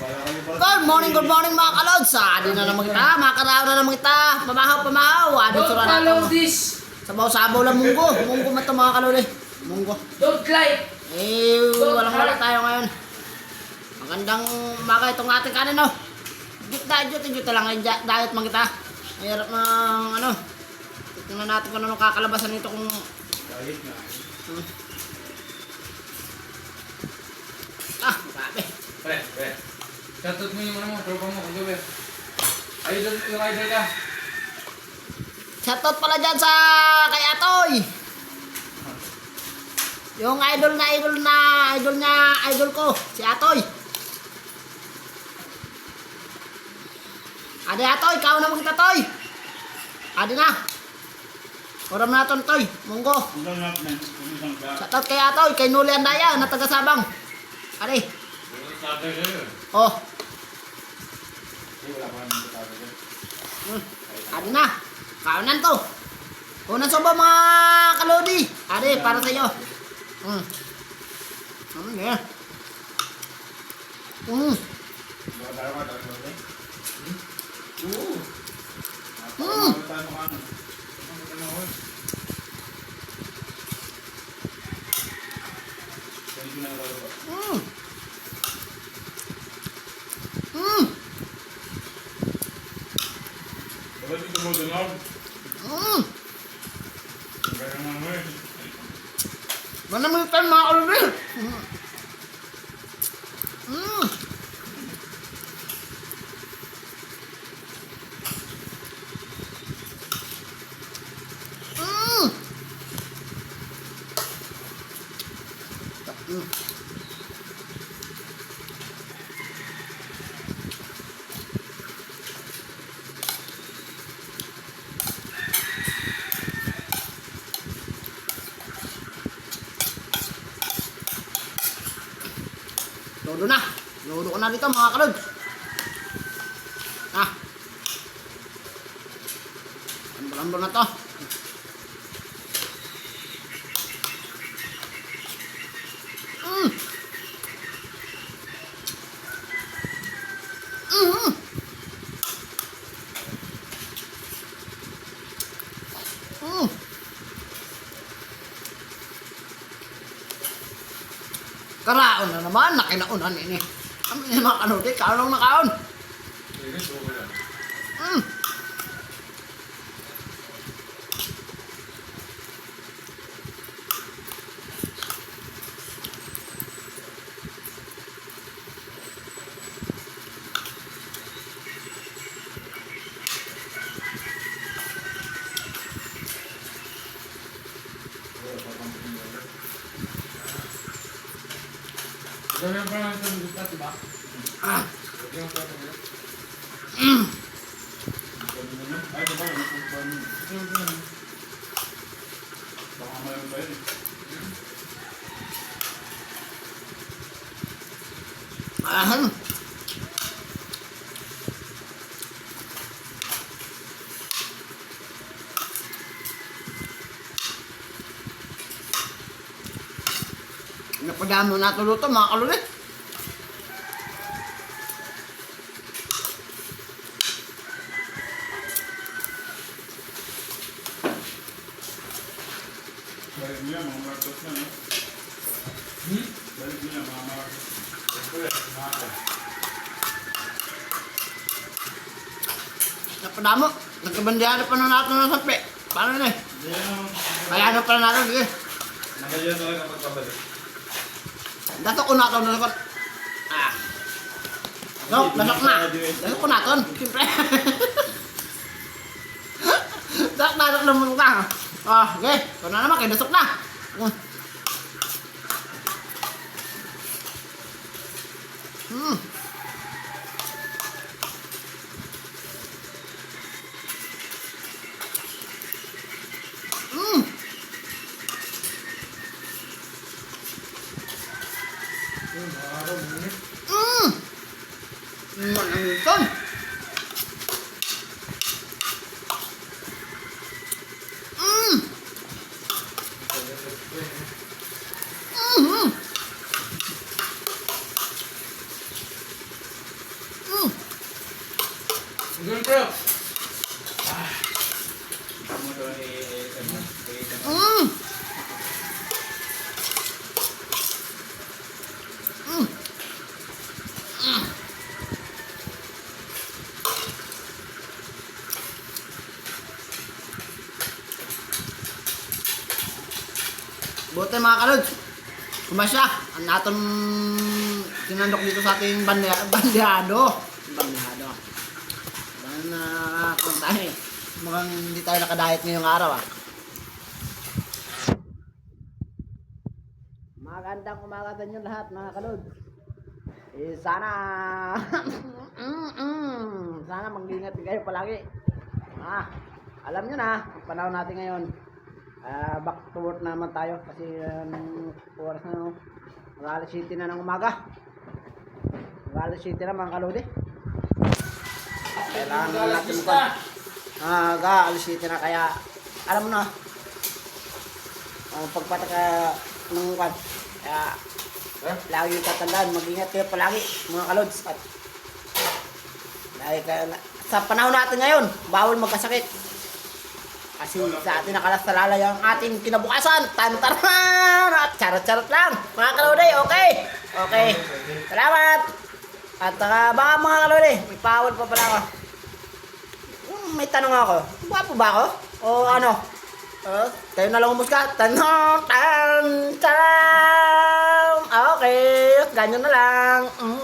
Good morning mga kalods. Adi na naman kita, makaraw na naman kita. Pamahaw. Adi sura na follow ito. this. Sabaw-sabaw lang munggo. Munggo man ito mga kalod eh. Munggo. Don't like. Walang tayo ngayon. Magandang umaga itong ating kanin no. Diet lang ngayon. Diet man kita. Mahirap ng ano. Tingnan natin kung ano kakalabasan nito kung... Diet na. Grabe. Pre. Shoutout mo yung ano mo, tropa mo, kung gabi. Idol, yung idol ka. Shoutout pala dyan sa kay Atoy. Yung idol ko, si Atoy. Adi Atoy, ikaw na magkita Toy. Adi na. Oram na natin Toy, munggo. Shoutout kay Atoy, kay Nuli Andaya, na taga Sabang. Adi. Oh. Adi na. Kaunan to. Kunan soba mga kalodi. Adi, para sa iyo. Yeah. Mana militan mga kalodi. Lodo na. Lodo ko na dito mga kalod. Ambol-ambol na to. Karaon na naman, nakinaunan ini. Kami ni mga kanudi, kaon na kaon. Gawin pa lang sa gusto, diba? Ay, diba? Baka malang ba yun? Napadamo na ito luto mga kalodi. Balik niya, mga martos na, no? Balik niya, mga martos. Napadamo. Nagkabandihan pa na natin ng sapi. Paano na eh? Kaya na pala natin. Sige. Nandiyan talaga kapag pabalik. Dato ko natin na natin. No, nasok na. Dato ko natin. Siyempre. Dato naman ka. Okay. Ito na naman. Kaya nasok na. Manangton. Doon, bro. Mm. Mm. Mm. Buti mga kalods, kumasya ang naton sinandok dito sa ating bandyado. Bandyado. Dahil na kung tayo, mukhang hindi tayo nakadayet ngayong araw ah. Magandang umaga sa inyo lahat mga kalod. Sana sana mag-ingat kayo palagi. Alam nyo na, ang panahon natin ngayon. Back to work naman tayo kasi oras na mag-alas 7 na ng umaga. Mag-alas 7 na mga kalodi. Kailangan na natin mo mag-alas 7 na kaya alam mo na pagpataka ng kwan. Kaya lagi yung tatandaan, mag-ingat kayo palagi mga kalods. At sa panahon natin ngayon, bawal magkasakit. Kasi sa atin nakalastalala yung ating kinabukasan. Tantaran! At charot-charot lang. Mga kalodi, okay? Okay. Salamat! At baka mga kalodi, may pawal pa pala ako. May tanong ako. Gwapo ba ako? O ano? Kayo na lang umusga. Tanong! Tan! Tan! Okay. Ganyan na lang.